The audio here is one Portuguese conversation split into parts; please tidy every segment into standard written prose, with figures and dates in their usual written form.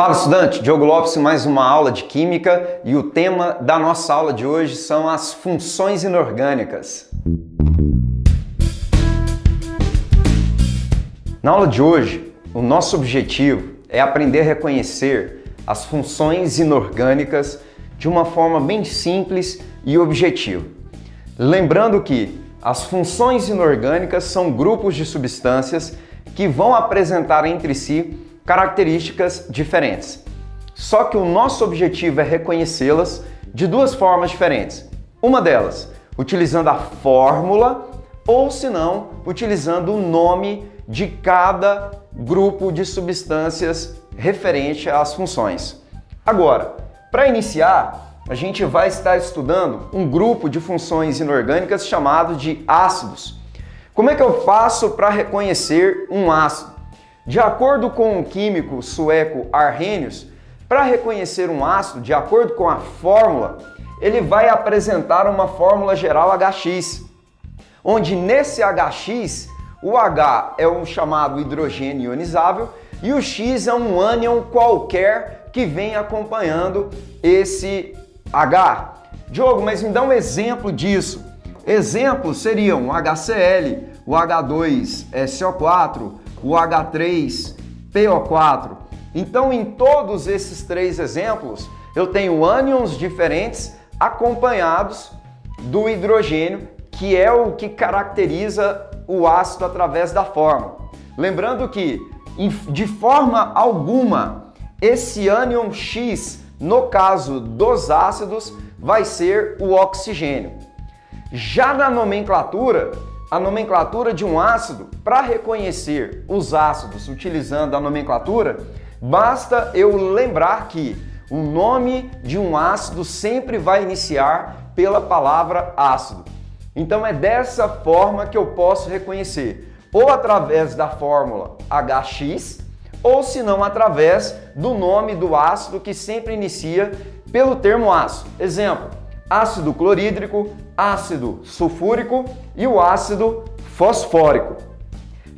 Fala, estudante! Diogo Lopes em mais uma aula de Química e o tema da nossa aula de hoje são as funções inorgânicas. Na aula de hoje, o nosso objetivo é aprender a reconhecer as funções inorgânicas de uma forma bem simples e objetiva. Lembrando que as funções inorgânicas são grupos de substâncias que vão apresentar entre si características diferentes. Só que o nosso objetivo é reconhecê-las de duas formas diferentes. Uma delas, utilizando a fórmula, ou se não, utilizando o nome de cada grupo de substâncias referente às funções. Agora, para iniciar, a gente vai estar estudando um grupo de funções inorgânicas chamado de ácidos. Como é que eu faço para reconhecer um ácido? De acordo com o químico sueco Arrhenius, para reconhecer um ácido, de acordo com a fórmula, ele vai apresentar uma fórmula geral HX, onde nesse HX, o H é um chamado hidrogênio ionizável e o X é um ânion qualquer que vem acompanhando esse H. Diogo, mas me dá um exemplo disso. Exemplos seriam o HCl, o H2SO4, o H3PO4. Então, em todos esses três exemplos, eu tenho ânions diferentes acompanhados do hidrogênio, que é o que caracteriza o ácido através da fórmula. Lembrando que, de forma alguma, esse ânion X, no caso dos ácidos, vai ser o oxigênio. Já na nomenclatura, a nomenclatura de um ácido, para reconhecer os ácidos utilizando a nomenclatura, basta eu lembrar que o nome de um ácido sempre vai iniciar pela palavra ácido. Então é dessa forma que eu posso reconhecer, ou através da fórmula HX, ou se não através do nome do ácido que sempre inicia pelo termo ácido. Exemplo, ácido clorídrico, ácido sulfúrico e o ácido fosfórico.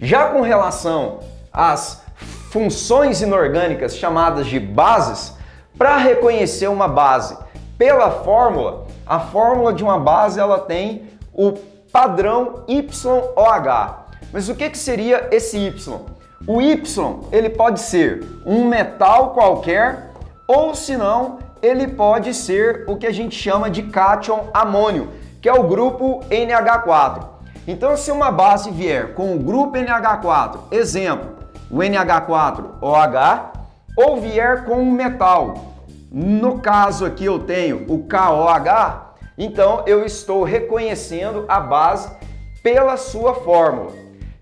Já com relação às funções inorgânicas chamadas de bases, para reconhecer uma base pela fórmula, a fórmula de uma base ela tem o padrão YOH. Mas o que seria esse Y? O Y ele pode ser um metal qualquer ou se não, ele pode ser o que a gente chama de cátion amônio, que é o grupo NH4. Então, se uma base vier com o grupo NH4, exemplo, o NH4OH, ou vier com um metal, no caso aqui eu tenho o KOH, então eu estou reconhecendo a base pela sua fórmula.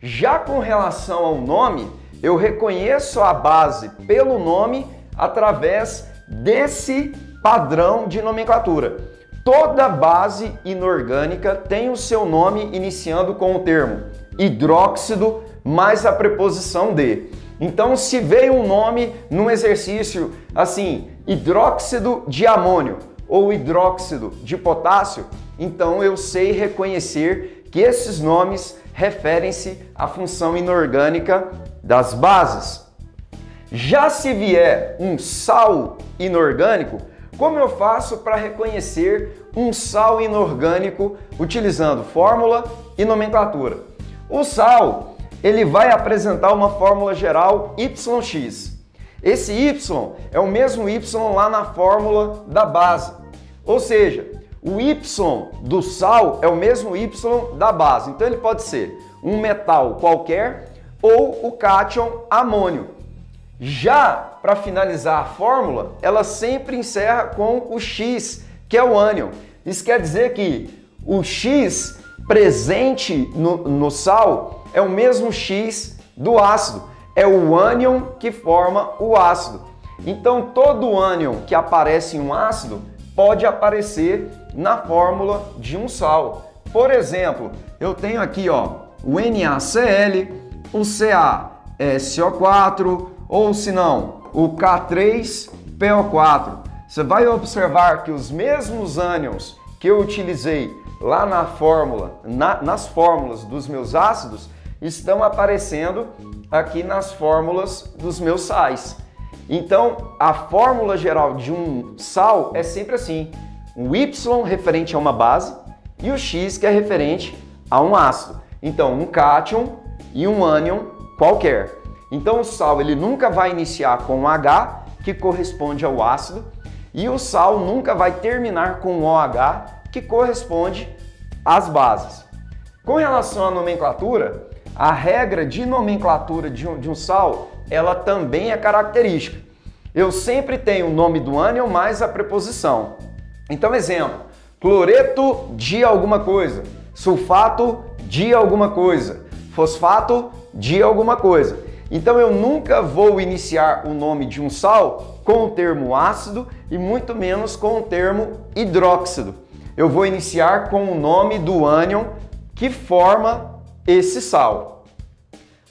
Já com relação ao nome, eu reconheço a base pelo nome através desse padrão de nomenclatura. Toda base inorgânica tem o seu nome iniciando com o termo hidróxido mais a preposição de. Então, se veio um nome num exercício assim, hidróxido de amônio ou hidróxido de potássio, então eu sei reconhecer que esses nomes referem-se à função inorgânica das bases. Já se vier um sal inorgânico, como eu faço para reconhecer um sal inorgânico utilizando fórmula e nomenclatura? O sal, ele vai apresentar uma fórmula geral YX. Esse Y é o mesmo Y lá na fórmula da base. Ou seja, o Y do sal é o mesmo Y da base. Então ele pode ser um metal qualquer ou o cátion amônio. Já para finalizar a fórmula, ela sempre encerra com o X, que é o ânion. Isso quer dizer que o X presente no sal é o mesmo X do ácido. É o ânion que forma o ácido. Então todo ânion que aparece em um ácido pode aparecer na fórmula de um sal. Por exemplo, eu tenho aqui o NaCl, o CaSO4, ou se não, o K3PO4. Você vai observar que os mesmos ânions que eu utilizei lá na fórmula, nas fórmulas dos meus ácidos, estão aparecendo aqui nas fórmulas dos meus sais. Então, a fórmula geral de um sal é sempre assim. O Y referente a uma base e o X que é referente a um ácido. Então, um cátion e um ânion qualquer. Então, o sal ele nunca vai iniciar com um H, que corresponde ao ácido, e o sal nunca vai terminar com um OH, que corresponde às bases. Com relação à nomenclatura, a regra de nomenclatura de um sal, ela também é característica. Eu sempre tenho o nome do ânion mais a preposição. Então, exemplo, cloreto de alguma coisa, sulfato de alguma coisa, fosfato de alguma coisa. Então, eu nunca vou iniciar o nome de um sal com o termo ácido e muito menos com o termo hidróxido. Eu vou iniciar com o nome do ânion que forma esse sal.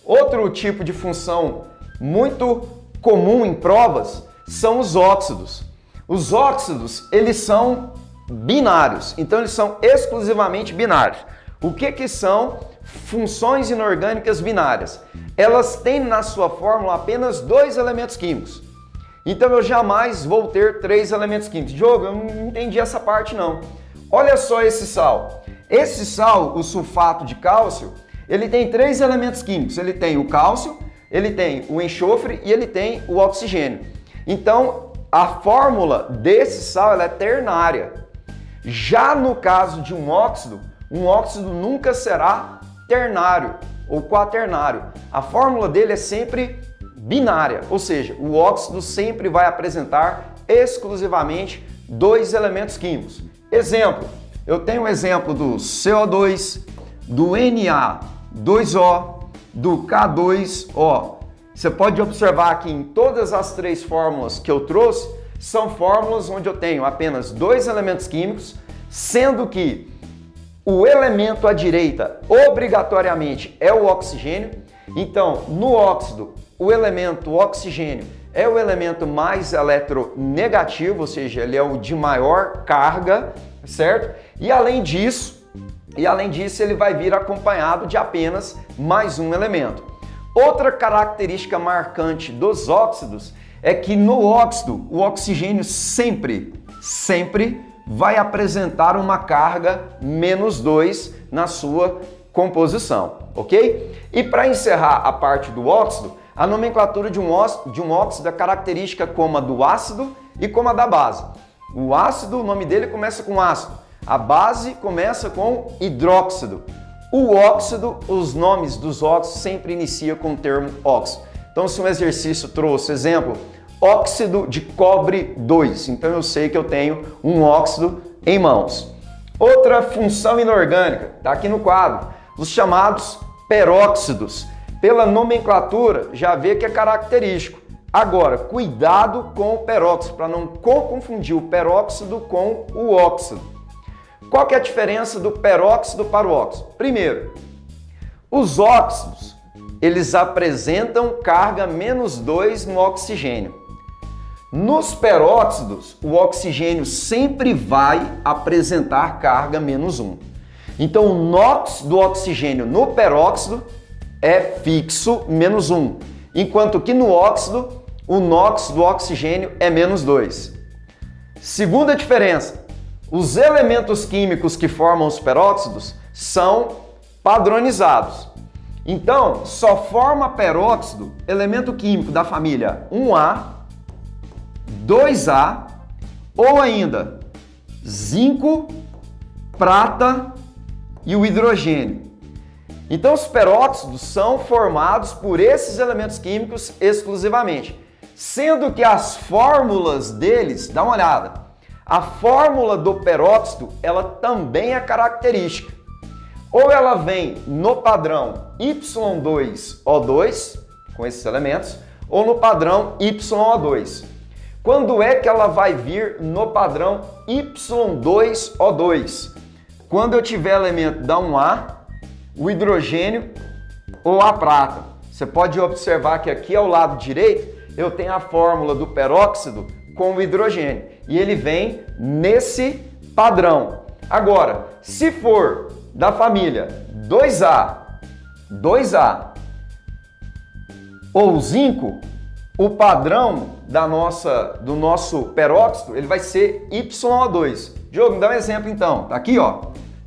Outro tipo de função muito comum em provas são os óxidos. Os óxidos, eles são binários, então eles são exclusivamente binários. O que são funções inorgânicas binárias? Elas têm na sua fórmula apenas 2 elementos químicos. Então eu jamais vou ter 3 elementos químicos. Diogo, eu não entendi essa parte não. Olha só esse sal. Esse sal, o sulfato de cálcio, ele tem 3 elementos químicos. Ele tem o cálcio, ele tem o enxofre e ele tem o oxigênio. Então, a fórmula desse sal ela é ternária. Já no caso de um óxido nunca será ternário ou quaternário. A fórmula dele é sempre binária, ou seja, o óxido sempre vai apresentar exclusivamente 2 elementos químicos. Exemplo, eu tenho um exemplo do CO2, do Na2O, do K2O. Você pode observar que em todas as 3 fórmulas que eu trouxe, são fórmulas onde eu tenho apenas 2 elementos químicos, sendo que o elemento à direita obrigatoriamente é o oxigênio. Então, no óxido, o elemento oxigênio é o elemento mais eletronegativo, ou seja, ele é o de maior carga, certo? E além disso, ele vai vir acompanhado de apenas mais um elemento. Outra característica marcante dos óxidos é que no óxido, o oxigênio sempre vai apresentar uma carga -2 na sua composição, ok? E para encerrar a parte do óxido, a nomenclatura de um óxido é característica como a do ácido e como a da base. O ácido, o nome dele começa com ácido. A base começa com hidróxido. O óxido, os nomes dos óxidos sempre iniciam com o termo óxido. Então, se um exercício trouxe, exemplo, óxido de cobre 2, então eu sei que eu tenho um óxido em mãos. Outra função inorgânica, está aqui no quadro, os chamados peróxidos. Pela nomenclatura, já vê que é característico. Agora, cuidado com o peróxido, para não confundir o peróxido com o óxido. Qual que é a diferença do peróxido para o óxido? Primeiro, os óxidos, eles apresentam carga -2 no oxigênio. Nos peróxidos, o oxigênio sempre vai apresentar carga -1. Então, o NOx do oxigênio no peróxido é fixo -1, enquanto que no óxido, o NOx do oxigênio é -2. Segunda diferença, os elementos químicos que formam os peróxidos são padronizados. Então, só forma peróxido elemento químico da família 1A, 2A ou ainda zinco, prata e o hidrogênio. Então, os peróxidos são formados por esses elementos químicos exclusivamente, sendo que as fórmulas deles, dá uma olhada, a fórmula do peróxido, ela também é característica. Ou ela vem no padrão Y2O2, com esses elementos, ou no padrão YO2. Quando é que ela vai vir no padrão Y2O2? Quando eu tiver elemento da 1A, o hidrogênio ou a prata. Você pode observar que aqui ao lado direito eu tenho a fórmula do peróxido com o hidrogênio e ele vem nesse padrão. Agora, se for da família 2A ou zinco, o padrão do nosso peróxido, ele vai ser YO2. Diogo, me dá um exemplo então. Tá aqui, ó,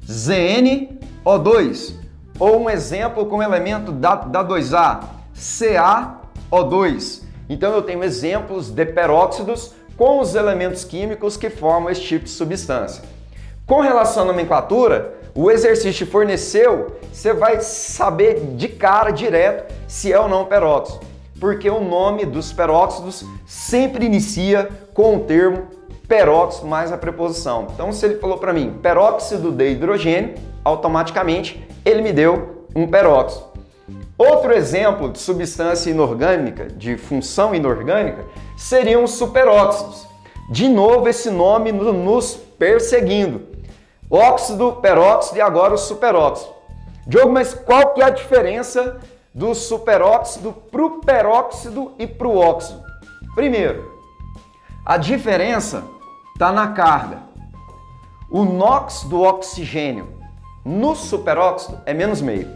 ZnO2. Ou um exemplo com o elemento da 2A, CaO2. Então eu tenho exemplos de peróxidos com os elementos químicos que formam esse tipo de substância. Com relação à nomenclatura, o exercício forneceu, você vai saber de cara, direto, se é ou não peróxido. Porque o nome dos peróxidos sempre inicia com o termo peróxido mais a preposição. Então, se ele falou para mim peróxido de hidrogênio, automaticamente ele me deu um peróxido. Outro exemplo de substância inorgânica, de função inorgânica, seriam os superóxidos. De novo, esse nome nos perseguindo. Óxido, peróxido e agora o superóxido. Diogo, mas qual que é a diferença do superóxido para o peróxido e para o óxido? Primeiro, a diferença está na carga. O NOx do oxigênio no superóxido é menos meio.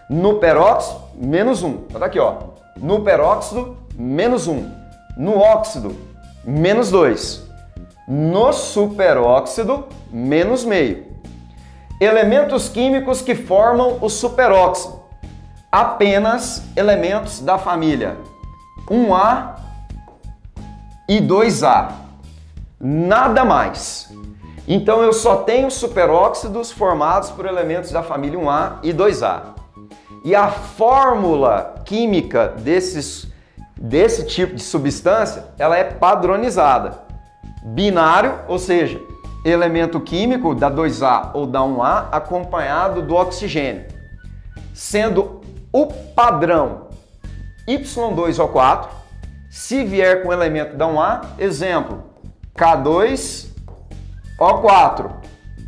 No peróxido, menos 1. Tá aqui, ó. No peróxido, menos 1. No óxido, menos 2. No superóxido, menos meio. Elementos químicos que formam o superóxido. Apenas elementos da família 1A e 2A. Nada mais. Então eu só tenho superóxidos formados por elementos da família 1A e 2A. E a fórmula química desse tipo de substância, ela é padronizada. Binário, ou seja, elemento químico da 2A ou da 1A acompanhado do oxigênio. Sendo o padrão Y2O4, se vier com elemento da 1A, exemplo, K2O4.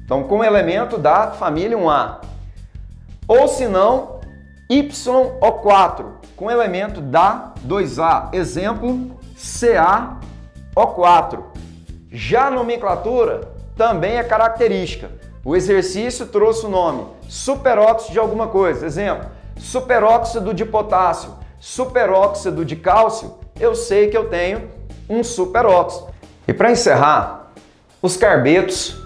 Então, com elemento da família 1A. Ou se não, YO4, com elemento da 2A. Exemplo, CaO4. Já a nomenclatura também é característica. O exercício trouxe o nome superóxido de alguma coisa. Exemplo, superóxido de potássio, superóxido de cálcio. Eu sei que eu tenho um superóxido. E para encerrar, os carbetos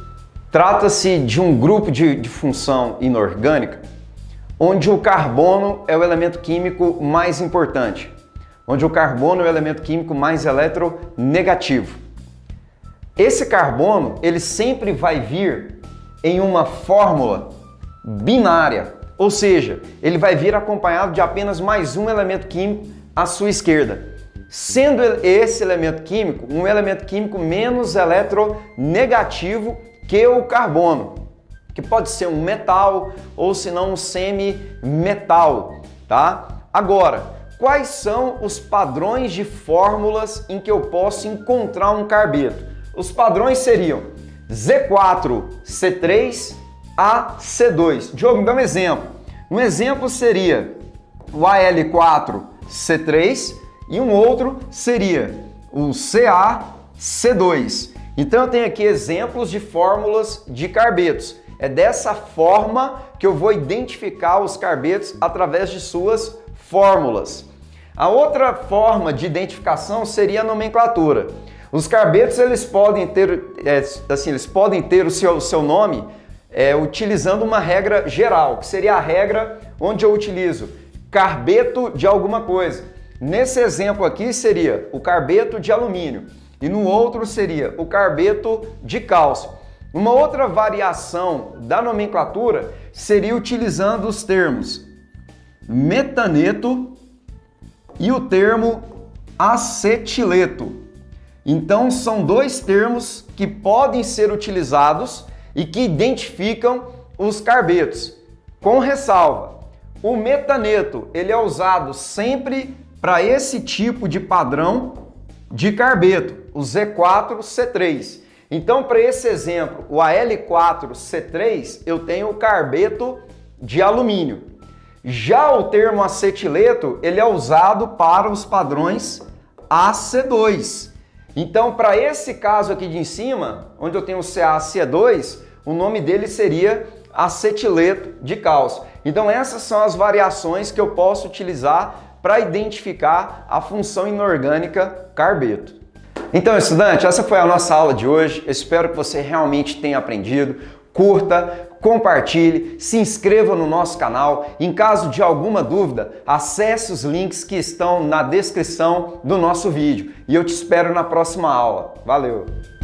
trata-se de um grupo de função inorgânica onde o carbono é o elemento químico mais importante, onde o carbono é o elemento químico mais eletronegativo. Esse carbono, ele sempre vai vir em uma fórmula binária, ou seja, ele vai vir acompanhado de apenas mais um elemento químico à sua esquerda, sendo esse elemento químico um elemento químico menos eletronegativo que o carbono, que pode ser um metal ou se não um semi-metal, tá? Agora, quais são os padrões de fórmulas em que eu posso encontrar um carbeto? Os padrões seriam Z4C3AC2. Diogo, me dá um exemplo. Um exemplo seria o Al4C3 e um outro seria o CaC2. Então eu tenho aqui exemplos de fórmulas de carbetos. É dessa forma que eu vou identificar os carbetos através de suas fórmulas. A outra forma de identificação seria a nomenclatura. Os carbetos eles podem ter o seu nome utilizando uma regra geral, que seria a regra onde eu utilizo carbeto de alguma coisa. Nesse exemplo aqui seria o carbeto de alumínio e no outro seria o carbeto de cálcio. Uma outra variação da nomenclatura seria utilizando os termos metaneto e o termo acetileto. Então são dois termos que podem ser utilizados e que identificam os carbetos. Com ressalva, o metaneto ele é usado sempre para esse tipo de padrão de carbeto, o Z4C3. Então, para esse exemplo, o Al4C3, eu tenho o carbeto de alumínio. Já o termo acetileto, ele é usado para os padrões AC2. Então, para esse caso aqui de em cima, onde eu tenho o CaC2, o nome dele seria acetileto de cálcio. Então, essas são as variações que eu posso utilizar para identificar a função inorgânica carbeto. Então, estudante, essa foi a nossa aula de hoje. Eu espero que você realmente tenha aprendido. Curta, compartilhe, se inscreva no nosso canal. Em caso de alguma dúvida, acesse os links que estão na descrição do nosso vídeo. E eu te espero na próxima aula. Valeu!